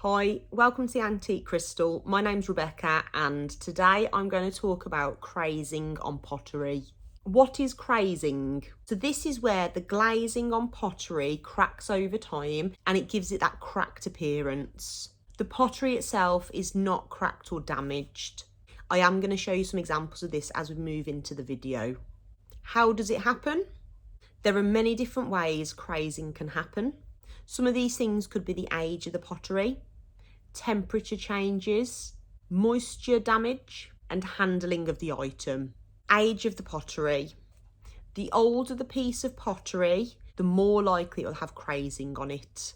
Hi, welcome to the Antique Crystal. My name's Rebecca and today I'm going to talk about crazing on pottery. What is crazing? So this is where the glazing on pottery cracks over time and it gives it that cracked appearance. The pottery itself is not cracked or damaged. I am going to show you some examples of this as we move into the video. How does it happen? There are many different ways crazing can happen. Some of these things could be the age of the pottery, temperature changes, moisture damage, and handling of the item. Age of the pottery. The older the piece of pottery, the more likely it will have crazing on it.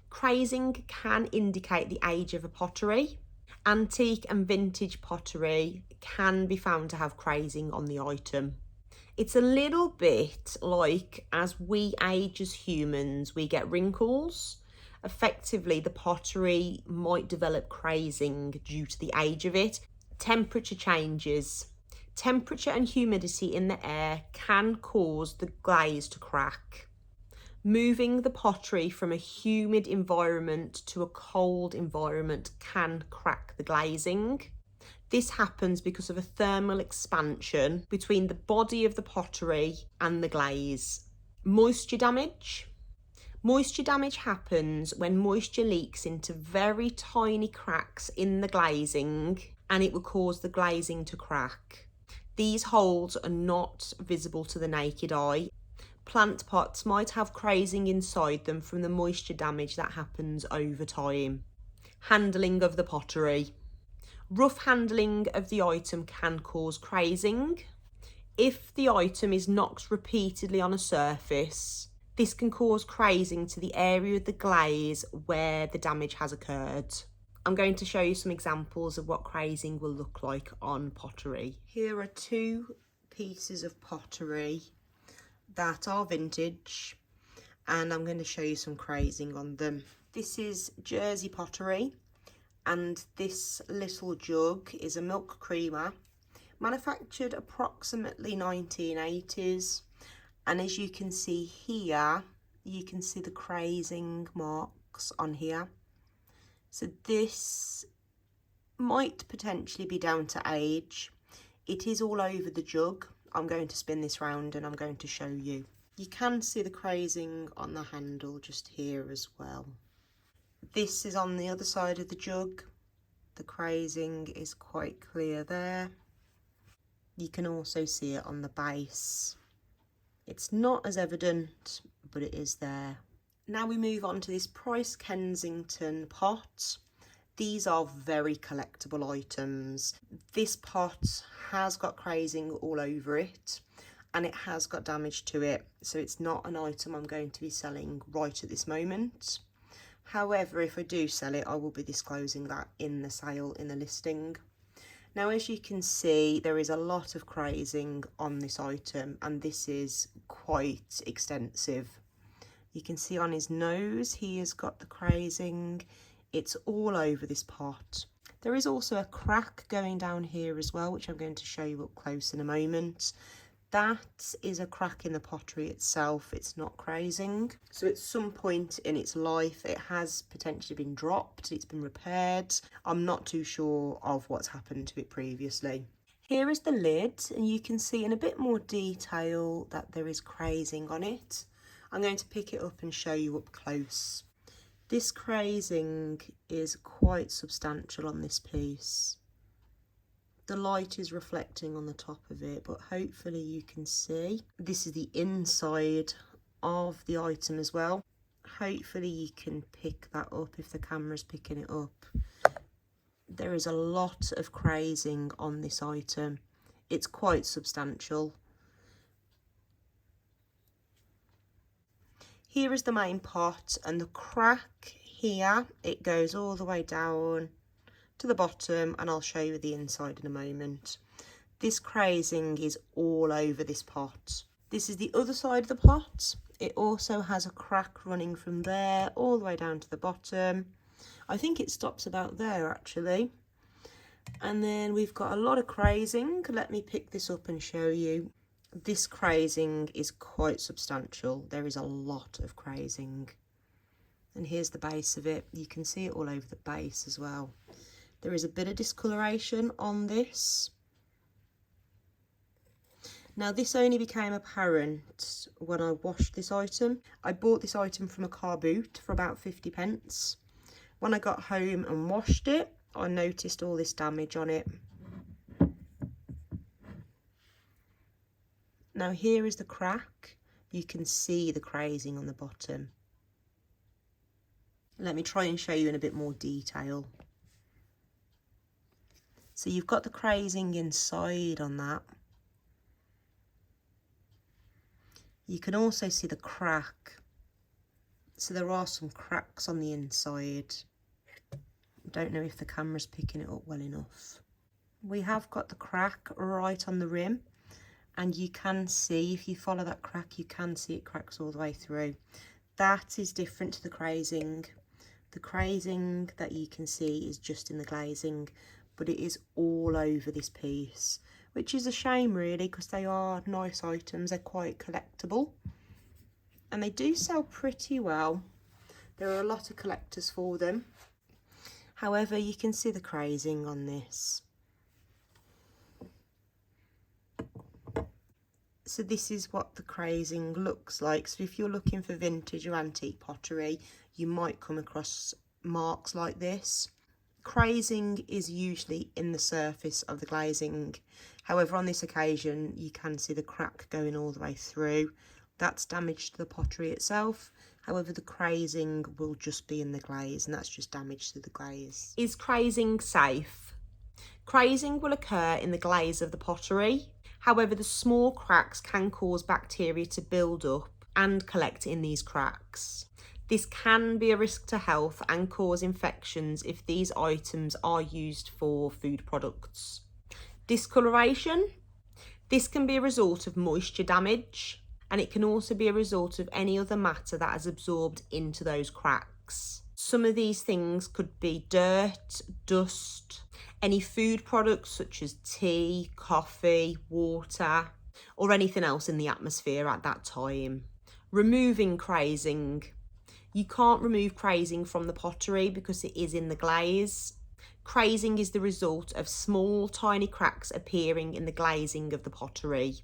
Crazing can indicate the age of a pottery. Antique and vintage pottery can be found to have crazing on the item. It's a little bit like as we age as humans, we get wrinkles. Effectively, the pottery might develop crazing due to the age of it. Temperature changes. Temperature and humidity in the air can cause the glaze to crack. Moving the pottery from a humid environment to a cold environment can crack the glazing. This happens because of a thermal expansion between the body of the pottery and the glaze. Moisture damage. Moisture damage happens when moisture leaks into very tiny cracks in the glazing and it will cause the glazing to crack. These holes are not visible to the naked eye. Plant pots might have crazing inside them from the moisture damage that happens over time. Handling of the pottery. Rough handling of the item can cause crazing. If the item is knocked repeatedly on a surface, this can cause crazing to the area of the glaze where the damage has occurred. I'm going to show you some examples of what crazing will look like on pottery. Here are two pieces of pottery that are vintage and I'm going to show you some crazing on them. This is Jersey pottery. And this little jug is a milk creamer, manufactured approximately 1980s. And as you can see here, you can see the crazing marks on here. So this might potentially be down to age. It is all over the jug. I'm going to spin this round and I'm going to show you. You can see the crazing on the handle just here as well. This is on the other side of the jug. The crazing is quite clear there. You can also see it on the base. It's not as evident, but it is there. Now we move on to this Price Kensington pot. These are very collectible items. This pot has got crazing all over it and it has got damage to it. So it's not an item I'm going to be selling right at this moment. However, if I do sell it, I will be disclosing that in the sale, in the listing. Now, as you can see, there is a lot of crazing on this item, and this is quite extensive. You can see on his nose, he has got the crazing. It's all over this pot. There is also a crack going down here as well, which I'm going to show you up close in a moment. That is a crack in the pottery itself, it's not crazing. So at some point in its life, it has potentially been dropped, it's been repaired. I'm not too sure of what's happened to it previously. Here is the lid, and you can see in a bit more detail that there is crazing on it. I'm going to pick it up and show you up close. This crazing is quite substantial on this piece. The light is reflecting on the top of it, but hopefully you can see. This is the inside of the item as well. Hopefully you can pick that up if the camera's picking it up. There is a lot of crazing on this item. It's quite substantial. Here is the main pot, and the crack here, it goes all the way down to the bottom, and I'll show you the inside in a moment. This crazing is all over this pot. This is the other side of the pot. It also has a crack running from there all the way down to the bottom. I think it stops about there actually. And then we've got a lot of crazing. Let me pick this up and show you. This crazing is quite substantial. There is a lot of crazing. And here's the base of it. You can see it all over the base as well. There is a bit of discoloration on this. Now this only became apparent when I washed this item. I bought this item from a car boot for about 50p. When I got home and washed it, I noticed all this damage on it. Now here is the crack. You can see the crazing on the bottom. Let me try and show you in a bit more detail. So you've got the crazing inside on that. You can also see the crack. So there are some cracks on the inside. I don't know if the camera's picking it up well enough. We have got the crack right on the rim, and you can see, if you follow that crack, you can see it cracks all the way through. That is different to the crazing. The crazing that you can see is just in the glazing, but it is all over this piece, which is a shame really, because they are nice items. They're quite collectible and they do sell pretty well. There are a lot of collectors for them. However, you can see the crazing on this. So this is what the crazing looks like. So if you're looking for vintage or antique pottery, you might come across marks like this. Crazing is usually in the surface of the glazing. However, on this occasion, you can see the crack going all the way through. That's damage to the pottery itself. However, the crazing will just be in the glaze, and that's just damage to the glaze. Is crazing safe? Crazing will occur in the glaze of the pottery. However, the small cracks can cause bacteria to build up and collect in these cracks. This can be a risk to health and cause infections if these items are used for food products. Discoloration. This can be a result of moisture damage, and it can also be a result of any other matter that has absorbed into those cracks. Some of these things could be dirt, dust, any food products such as tea, coffee, water, or anything else in the atmosphere at that time. Removing crazing. You can't remove crazing from the pottery because it is in the glaze. Crazing is the result of small, tiny cracks appearing in the glazing of the pottery.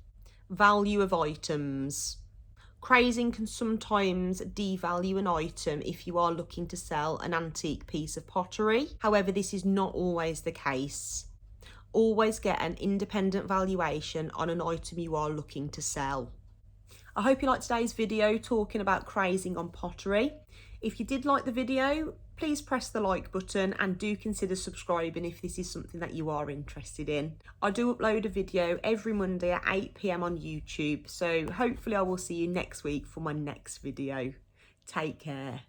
Value of items. Crazing can sometimes devalue an item if you are looking to sell an antique piece of pottery. However, this is not always the case. Always get an independent valuation on an item you are looking to sell. I hope you liked today's video talking about crazing on pottery. If you did like the video, please press the like button and do consider subscribing if this is something that you are interested in. I do upload a video every Monday at 8 p.m. on YouTube, so hopefully I will see you next week for my next video. Take care.